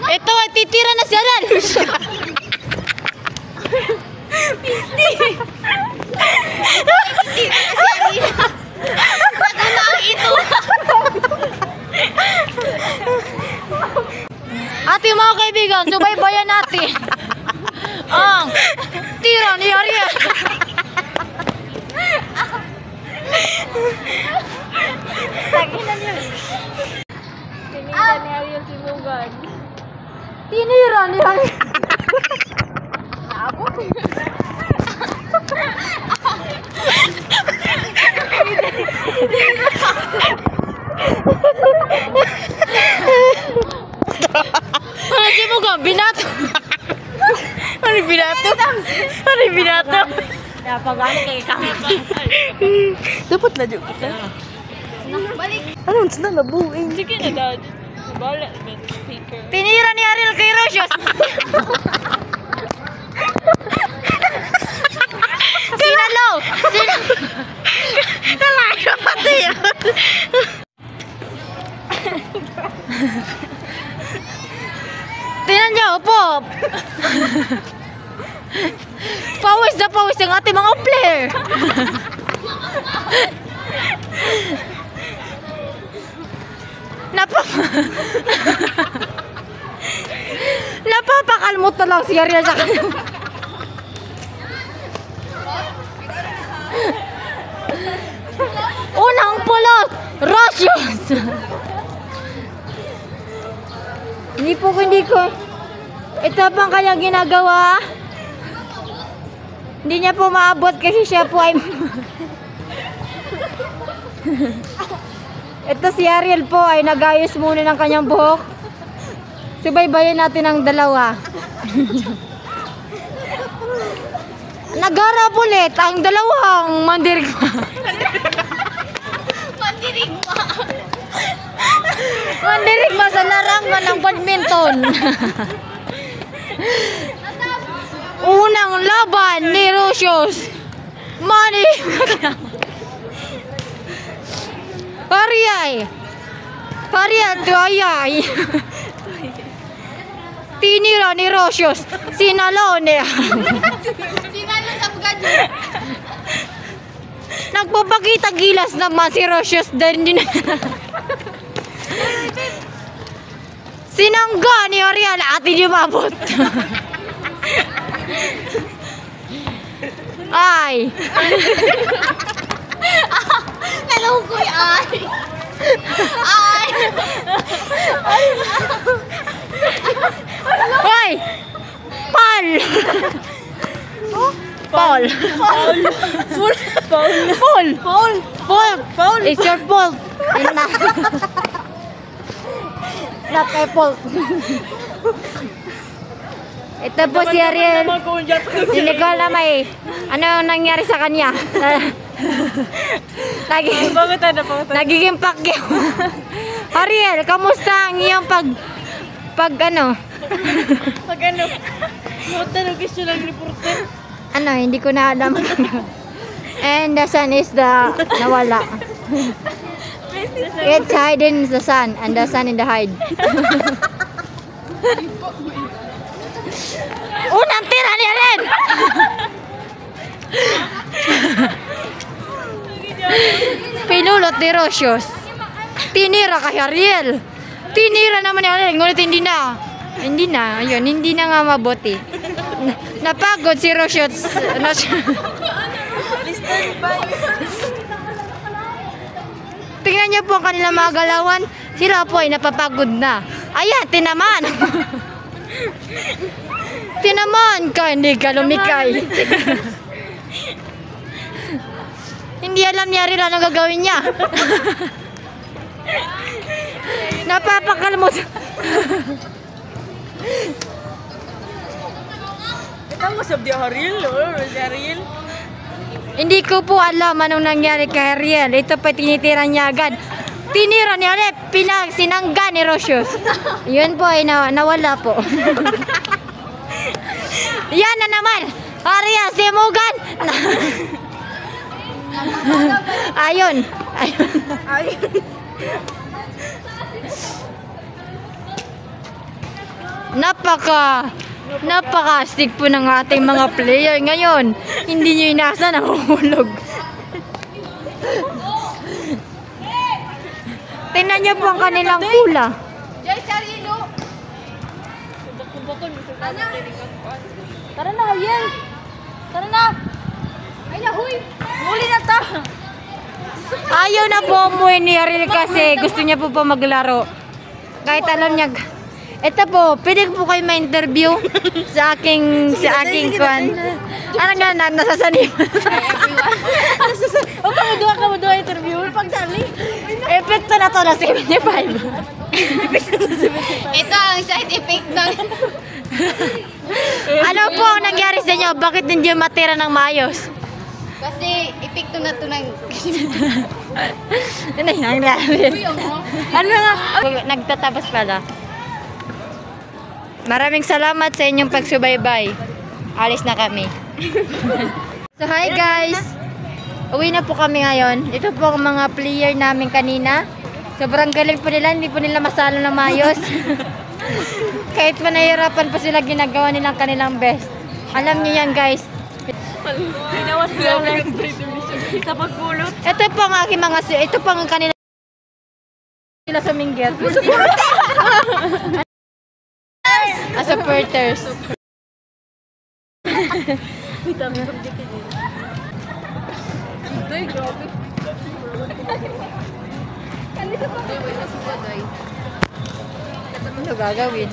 Ito, titira na siya rin. Pisti. Ito. Ate mga kaibigan, subaybayan natin ang tira ni Ariel. Tinira ni Ariel si Mugan. Tinira ni Ariel. Ako? Ano si Mugan? Binato. Ano binato? Ano binato? Napagano kay kami. Dapat na dyan kita. Balik. Ano, na nabuing. Sige na dad. Bala, speaker. Tinira ni Ariel kay Rosios. Sinalo! Nalayo pati yun. Tinan niyo, upo. Pawis na pawis ang ating mga player. Napapakalmot na lang si Ariel sa kanya. Unang pulot, Rosios. Hindi ko. Ito pang kanyang ginagawa. Hindi niya po maabot kasi siya po ay... Ito si Ariel po ay nagayos muna ng kanyang buhok. Subaybayan natin ang dalawa. Nagharap ulit ang dalawang mandirigma. Mandirigma. Mandirigma sa larangan ng badminton. Unang laban ni Rosios. Mani. Ariel tuyay. Tinira ni Rosios. Sinalo niya. Sinalo sa gadyo. Nagpapakita gilas naman si Rosios din. Sinangga ni Ariel at hindi mabot. Ay. Nalukoy ay. Hoy! Paul! Paul! Paul! It's your fault! Not my fault. Ito po si Ariel. Hindi ko alam ay ano nangyari sa kanya. Nagiging pakyaw. Ariel, kamusta ang iyong pag ano? Pag ano? Tanong gusto lang reporter. Ano, hindi ko na alam. And the sun is nawala. It's hiding in the sun and the sun in the hide. Unang tira niya rin! Pinulot ni Rosios. Tinira kay Ariel. Tinira naman ni Ariel, ngunit hindi na. Ayun, hindi na nga mabuti. Napagod si Rosios. Tingnan niyo po ang kanilang mga galawan. Sila po ay napapagod na. Ayan, tinaman. Tinaman ka, hindi ka lumikay. Hindi alam ni Ariel anong gagawin niya. Napapakalmot. Ito mo sabi Ariel, Ariel. Hindi ko po alam anong nangyari kay Ariel. Ito pa tinitira niya agad. Tinira niya ulit. Sinangga ni Rosios. Yun po ay nawala po. Yan na naman. Ariel, si Mugan. Ayun. Napaka-astig po ng ating mga player ngayon. Hindi nyo inasa, nahuhulog. Tingnan nyo po ang kanilang pula. Tara na, Ariel. Tara na. Ay, huy. Muli na ta. Ayaw na po umuwi ni Ariel kasi gusto niya po maglaro. Kahit alam niya. Ito po, pwede po kayo ma-interview sa aking kwan. Ano nga na, nasasanib. O, kamuduha interview. Pagdali. Epekto na to na 75. Ito ang side effect ng... Ano po ang nangyari sa inyo? Bakit hindi matira ng maayos? Kasi epekto na to ng... Ano yung nangyari? Ano nga? Nagtatabas pala. Maraming salamat sa inyong pagsubaybay. Alis na kami. So hi guys! Uwi na po kami ngayon. Ito po ang mga player namin kanina. Sobrang galing po nila. Hindi po nila masalo ng mayos. Kahit pa nahihirapan pa sila ginagawa nilang kanilang best. Alam niyo yan guys. Ginawas lang sa pagpulot. Ito po ang aking mga... Ito po ang kanila sila suminggit. As supporters. Ano gagawin?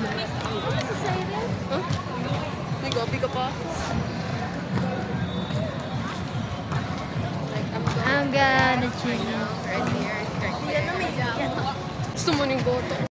Nag-opi ka pa? I'm gonna change. Gusto mo ng goto?